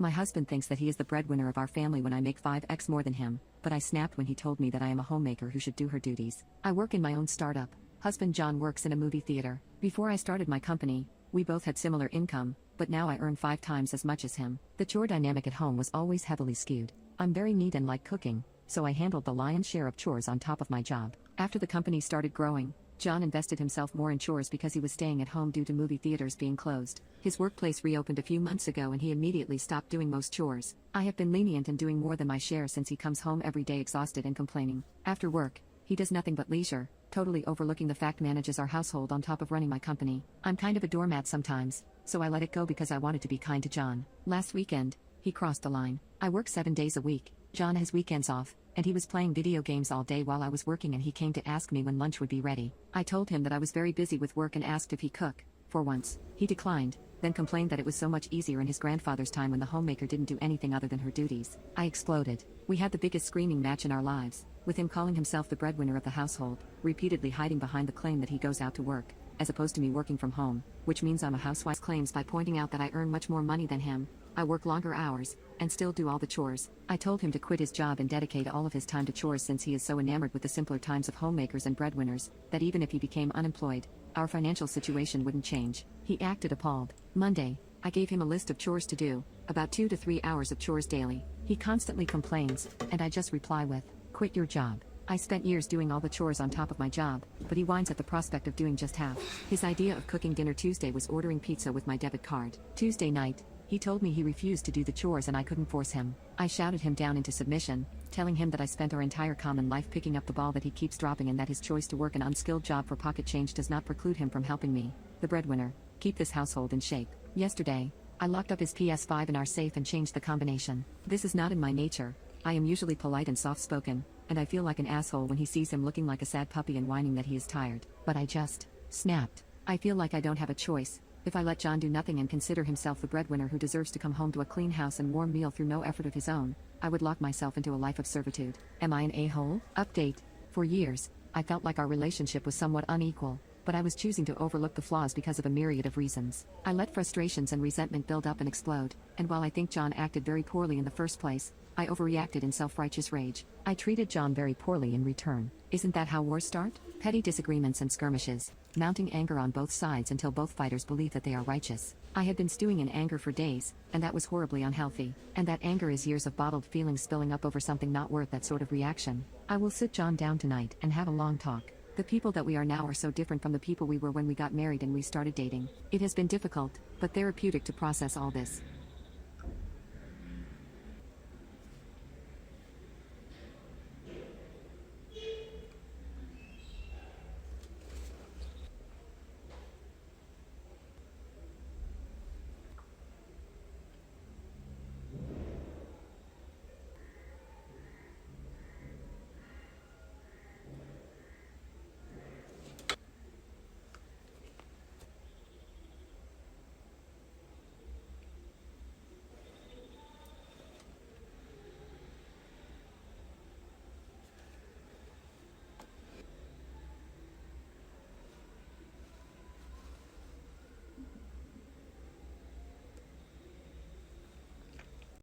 My husband thinks that he is the breadwinner of our family when I make 5x more than him, but I snapped when he told me that I am a homemaker who should do her duties. I work in my own startup. Husband John works in a movie theater. Before I started my company, we both had similar income, but now I earn 5 times as much as him. The chore dynamic at home was always heavily skewed. I'm very neat and like cooking, so I handled the lion's share of chores on top of my job. After the company started growing, John invested himself more in chores because he was staying at home due to movie theaters being closed. His workplace reopened a few months ago and he immediately stopped doing most chores. I have been lenient in doing more than my share since he comes home every day exhausted and complaining. After work, he does nothing but leisure, totally overlooking the fact manages our household on top of running my company. I'm kind of a doormat sometimes, so I let it go because I wanted to be kind to John. Last weekend, he crossed the line. I work 7 days a week. John has weekends off, and he was playing video games all day while I was working and he came to ask me when lunch would be ready. I told him that I was very busy with work and asked if he cook. For once, he declined, then complained that it was so much easier in his grandfather's time when the homemaker didn't do anything other than her duties. I exploded. We had the biggest screaming match in our lives, with him calling himself the breadwinner of the household, repeatedly hiding behind the claim that he goes out to work, as opposed to me working from home, which means I'm a housewife. Claims by pointing out that I earn much more money than him, I work longer hours, and still do all the chores. I told him to quit his job and dedicate all of his time to chores since he is so enamored with the simpler times of homemakers and breadwinners, that even if he became unemployed, our financial situation wouldn't change. He acted appalled. Monday, I gave him a list of chores to do, about 2 to 3 hours of chores daily. He constantly complains, and I just reply with, "Quit your job." I spent years doing all the chores on top of my job, but he whines at the prospect of doing just half. His idea of cooking dinner Tuesday was ordering pizza with my debit card. Tuesday night, he told me he refused to do the chores and I couldn't force him. I shouted him down into submission, telling him that I spent our entire common life picking up the ball that he keeps dropping and that his choice to work an unskilled job for pocket change does not preclude him from helping me, the breadwinner, keep this household in shape. Yesterday, I locked up his PS5 in our safe and changed the combination. This is not in my nature. I am usually polite and soft-spoken, and I feel like an asshole when he sees him looking like a sad puppy and whining that he is tired. But I just snapped. I feel like I don't have a choice. If I let John do nothing and consider himself the breadwinner who deserves to come home to a clean house and warm meal through no effort of his own, I would lock myself into a life of servitude. Am I an a-hole? Update. For years, I felt like our relationship was somewhat unequal, but I was choosing to overlook the flaws because of a myriad of reasons. I let frustrations and resentment build up and explode, and while I think John acted very poorly in the first place, I overreacted in self-righteous rage. I treated John very poorly in return. Isn't that how wars start? Petty disagreements and skirmishes, mounting anger on both sides until both fighters believe that they are righteous. I had been stewing in anger for days, and that was horribly unhealthy. And that anger is years of bottled feelings spilling up over something not worth that sort of reaction. I will sit John down tonight and have a long talk. The people that we are now are so different from the people we were when we got married and we started dating. It has been difficult, but therapeutic to process all this.